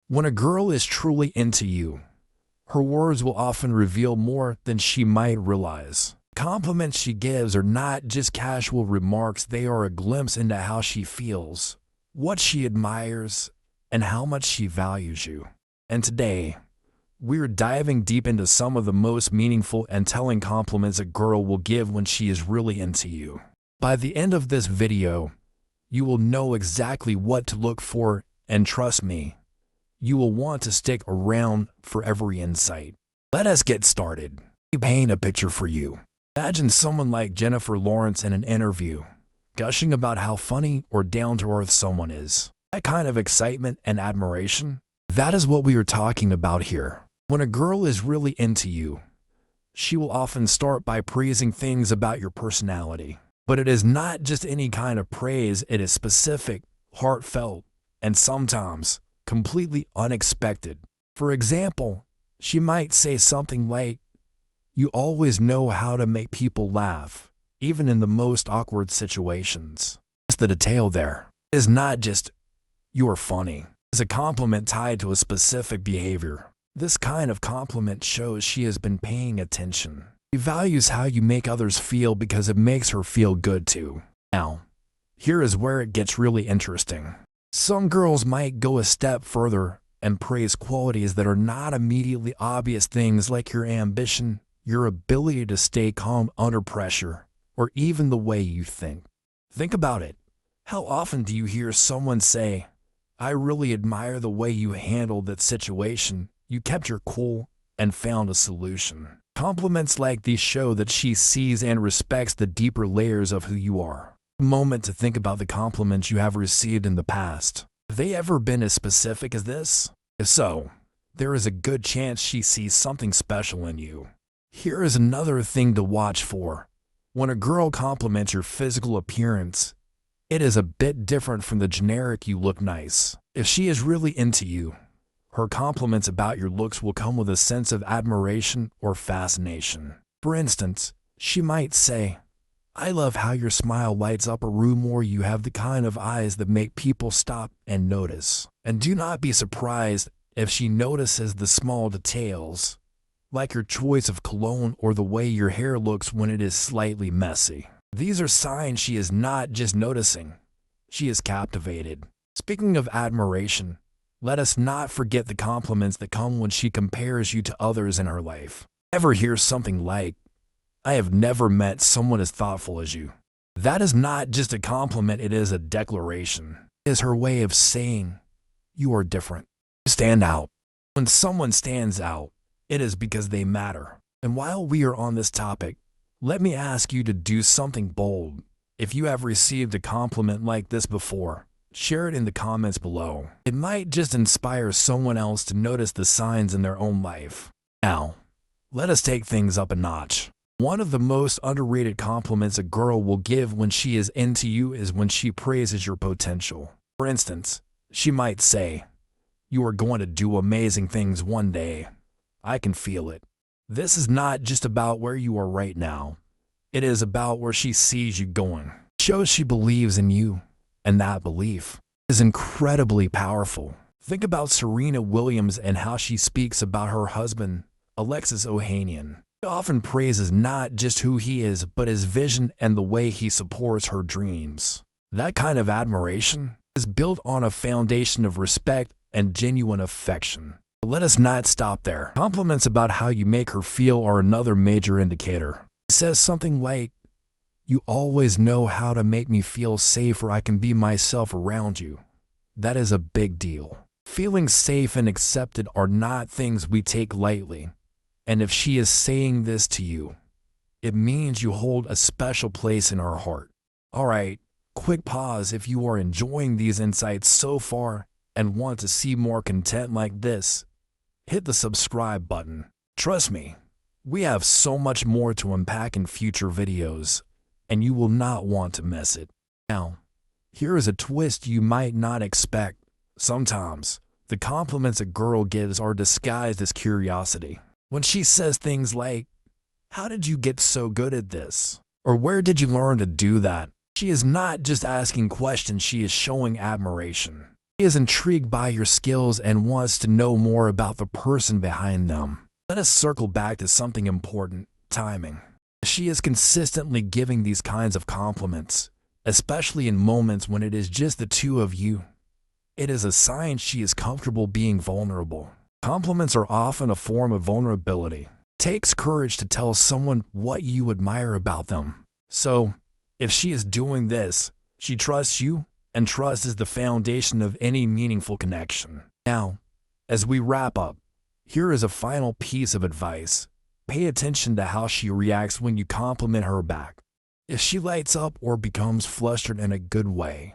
When a girl is truly into you, her words will often reveal more than she might realize. Compliments she gives are not just casual remarks, they are a glimpse into how she feels, what she admires, and how much she values you. And today, we're diving deep into some of the most meaningful and telling compliments a girl will give when she is really into you. By the end of this video, you will know exactly what to look for, and trust me, you will want to stick around for every insight. Let us get started. Let me paint a picture for you. Imagine someone like Jennifer Lawrence in an interview, gushing about how funny or down-to-earth someone is. That kind of excitement and admiration, that is what we are talking about here. When a girl is really into you, she will often start by praising things about your personality. But it is not just any kind of praise, it is specific, heartfelt, and sometimes completely unexpected. For example, she might say something like, "You always know how to make people laugh, even in the most awkward situations." It's the detail there. It is not just, "You are funny." It's a compliment tied to a specific behavior. This kind of compliment shows she has been paying attention. She values how you make others feel because it makes her feel good too. Now, here is where it gets really interesting. Some girls might go a step further and praise qualities that are not immediately obvious, things like your ambition, your ability to stay calm under pressure, or even the way you think. Think about it. How often do you hear someone say, "I really admire the way you handled that situation. You kept your cool and found a solution." Compliments like these show that she sees and respects the deeper layers of who you are. A moment to think about the compliments you have received in the past. Have they ever been as specific as this? If so, there is a good chance she sees something special in you. Here is another thing to watch for. When a girl compliments your physical appearance, it is a bit different from the generic "you look nice." If she is really into you, her compliments about your looks will come with a sense of admiration or fascination. For instance, she might say, "I love how your smile lights up a room," or "You have the kind of eyes that make people stop and notice." And do not be surprised if she notices the small details, like your choice of cologne or the way your hair looks when it is slightly messy. These are signs she is not just noticing, she is captivated. Speaking of admiration, let us not forget the compliments that come when she compares you to others in her life. Ever hear something like, "I have never met someone as thoughtful as you"? That is not just a compliment, it is a declaration. It is her way of saying, "You are different. You stand out." When someone stands out, it is because they matter. And while we are on this topic, let me ask you to do something bold. If you have received a compliment like this before, share it in the comments below. It might just inspire someone else to notice the signs in their own life. Now, let us take things up a notch. One of the most underrated compliments a girl will give when she is into you is when she praises your potential. For instance, she might say, "You are going to do amazing things one day. I can feel it." This is not just about where you are right now. It is about where she sees you going. It shows she believes in you, and that belief is incredibly powerful. Think about Serena Williams and how she speaks about her husband, Alexis Ohanian. She often praises not just who he is, but his vision and the way he supports her dreams. That kind of admiration is built on a foundation of respect and genuine affection. But let us not stop there. Compliments about how you make her feel are another major indicator. It says something like, "You always know how to make me feel safe, or I can be myself around you." That is a big deal. Feeling safe and accepted are not things we take lightly. And if she is saying this to you, it means you hold a special place in her heart. Alright, quick pause. If you are enjoying these insights so far and want to see more content like this, hit the subscribe button. Trust me, we have so much more to unpack in future videos, and you will not want to miss it. Now, here is a twist you might not expect. Sometimes, the compliments a girl gives are disguised as curiosity. When she says things like, "How did you get so good at this?" or "Where did you learn to do that?" she is not just asking questions, she is showing admiration. She is intrigued by your skills and wants to know more about the person behind them. Let us circle back to something important: timing. She is consistently giving these kinds of compliments, especially in moments when it is just the two of you. It is a sign she is comfortable being vulnerable. Compliments are often a form of vulnerability. It takes courage to tell someone what you admire about them. So, if she is doing this, she trusts you, and trust is the foundation of any meaningful connection. Now, as we wrap up, here is a final piece of advice. Pay attention to how she reacts when you compliment her back. If she lights up or becomes flustered in a good way,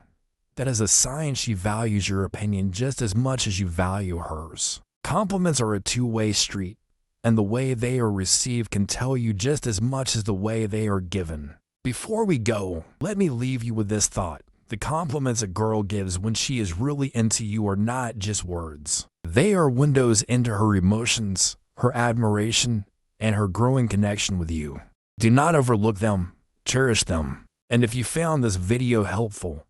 that is a sign she values your opinion just as much as you value hers. Compliments are a two-way street, and the way they are received can tell you just as much as the way they are given. Before we go, let me leave you with this thought. The compliments a girl gives when she is really into you are not just words. They are windows into her emotions, her admiration, and her growing connection with you. Do not overlook them, cherish them. And if you found this video helpful,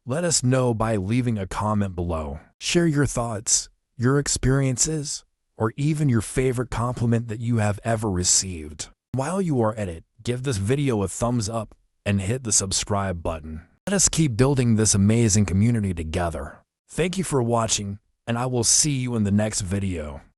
let us know by leaving a comment below. Share your thoughts, your experiences, or even your favorite compliment that you have ever received. While you are at it, give this video a thumbs up and hit the subscribe button. Let us keep building this amazing community together. Thank you for watching, and I will see you in the next video.